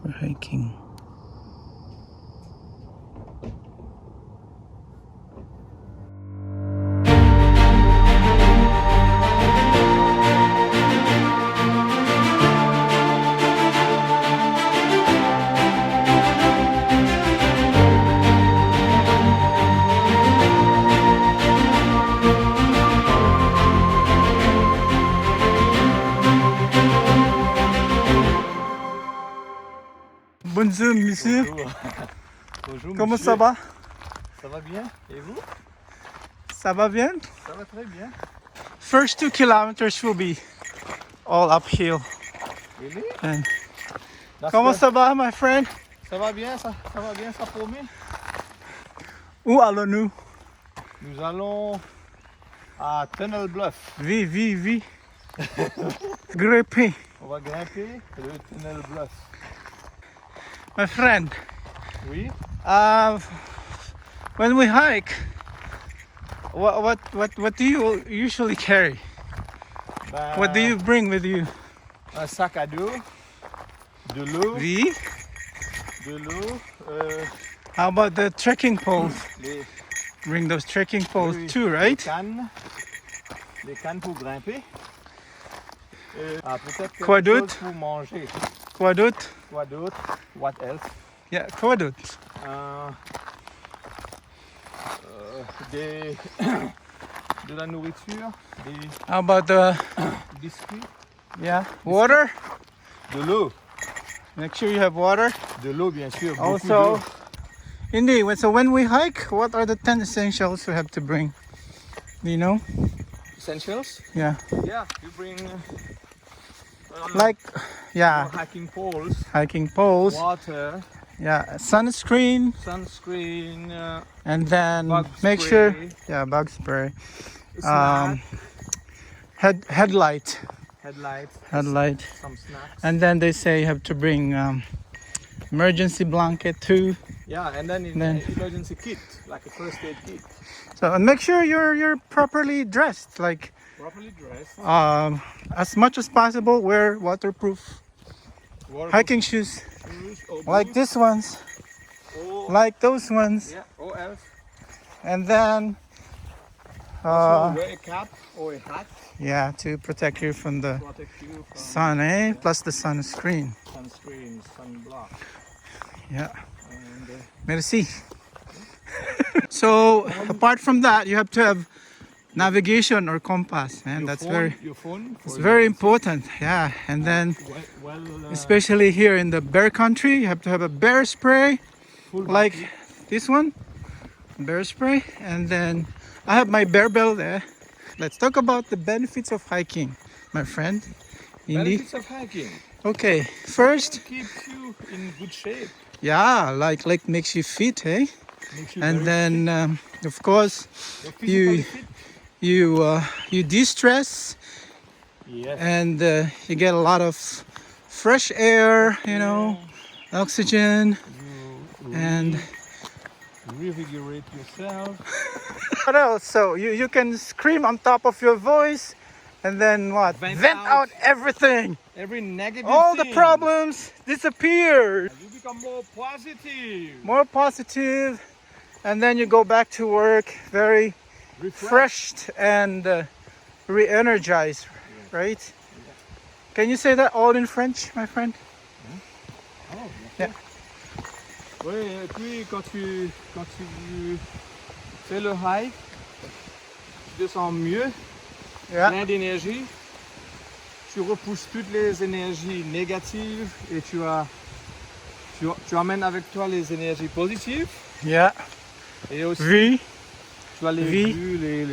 We're hiking. Bonjour, monsieur. Bonjour. Bonjour, Comment monsieur. ça va? Ça va bien? Et vous? Ça va bien? Ça va très bien. First 2 kilometers will be all uphill. Really? And That's comment good. ça va, my friend? Ça va bien, ça va bien, ça promet. Où allons-nous? Nous allons à Tunnel Bluff. Vi. Grimper. On va grimper le Tunnel Bluff. My friend, Oui? when we hike, what do you usually carry? Ben, What do you bring with you? un sac à dos, de l'eau, Vi? How about the trekking poles? les, Bring those trekking poles oui, too, right? les cannes pour grimper. Peut-être quelque Quoi d'autre? chose pour manger. Quoi d'autre? Quoi d'autre? What else? Yeah, quoi d'autre? De la nourriture, des How about the, biscuits, yeah, water? de l'eau. Make sure you have water. De l'eau, bien sûr. Beaucoup Also, d'eau. indeed, so when we hike, what are the 10 essentials we have to bring? Do you know? Essentials? Yeah. Yeah, you bring Like, yeah, hiking poles, hiking poles, water, yeah, sunscreen, sunscreen, and then bug make spray, sure, yeah, bug spray, snack, headlight, headlights, some snacks. and then they say you have to bring emergency blanket too. Yeah, and then Then- emergency kit, like a first aid kit. So and make sure you're properly dressed, like Properly dressed. as much as possible. Wear waterproof hiking shoes, Shoes or like boots, this ones, or, like those ones, yeah, or else. and then Also wear a cap or a hat, yeah, to protect you from the protect you from sun, plus the sunscreen. sunscreen, sunblock. Yeah, And merci. So apart from that, you have to have navigation or compass, man. your That's phone, your phone. it's for very your- important. Yeah, and then Well, especially here in the bear country, you have to have a bear spray, full like bucket. this one, bear spray, and then I have my bear bell there. Let's talk about the benefits of hiking, my friend. Indy. Benefits of hiking. Okay, first, It keeps you in good shape. yeah, like makes you fit, hey? Makes you And very then of course fit. you- Physically fit. you de-stress, Yes. and you get a lot of fresh air, you know, oxygen, You and revigorate yourself. what else? So you can scream on top of your voice, and then what? Vent out out. everything. Every negative All the thing. problems disappear. You become more positive. More positive, and then you go back to work very refreshed and re-energized, right? Can you say that all in French, my friend? Oh, Yeah. Oui, et puis quand tu fais le hike, tu te sens mieux, Yeah. plein d'énergie. Tu repousses toutes les énergies négatives et tu amènes avec toi les énergies positives. Yeah. Et aussi, Vi. tu as les Vie. vues, les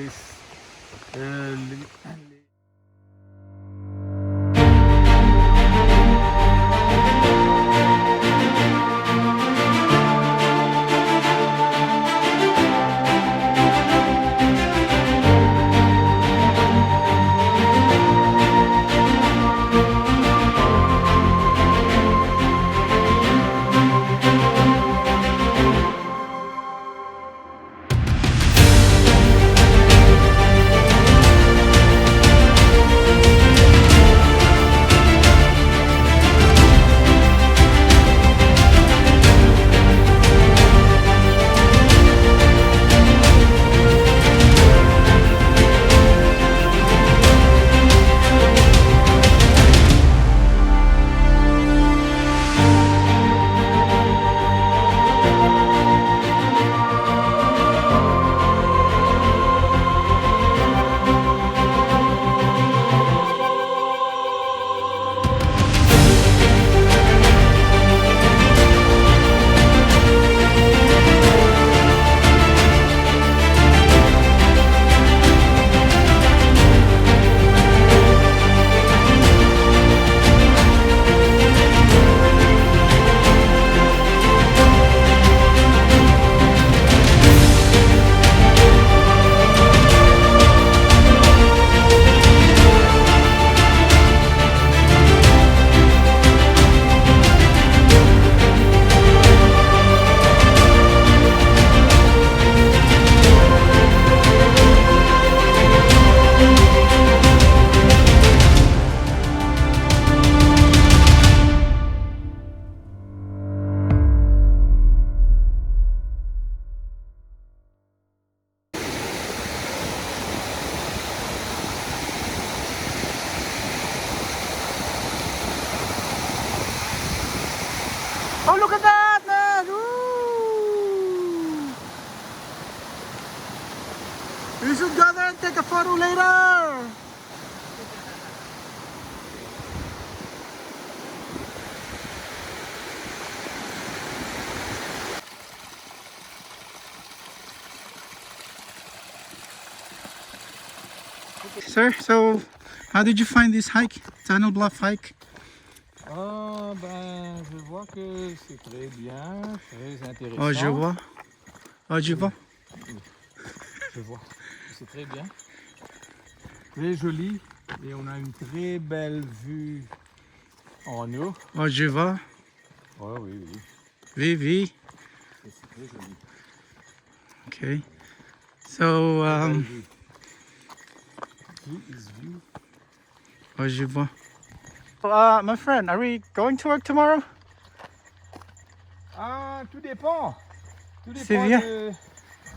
We should go there and take a photo later. Sir, so how did you find this hike? Tunnel Bluff hike? Ah, ben, je vois que c'est très bien, très intéressant. Oh, je vois. Oh, je vois. Je vois. C'est très bien. Très joli. Et on a une très belle vue en haut. Oh, je vois. Oh, oui, oui. Oui, oui. C'est très joli. Okay. So, View is view. oh, je vois. My friend, are we going to work tomorrow? Ah, tout dépend. Tout C'est dépend bien. de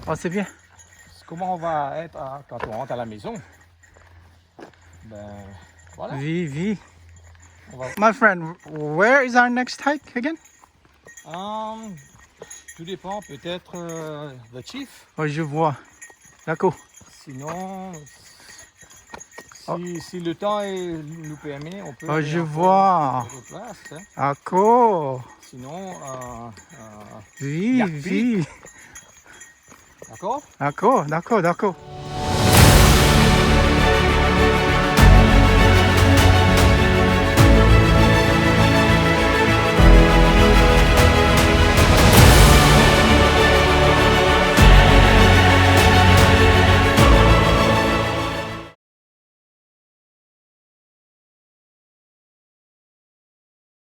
Oh, c'est bien. comment on va être quand on rentre à la maison. Ben, voilà. Oui, oui. On va... My friend, where is our next hike again? Tout dépend, peut-être the chief. Oh, je vois. D'accord. Sinon, si le temps nous permet, on peut Oh, aller je encore vois. à d'autres places, hein. D'accord. Sinon, Oui, Yakpi. oui. D'accord? D'accord, d'accord, d'accord.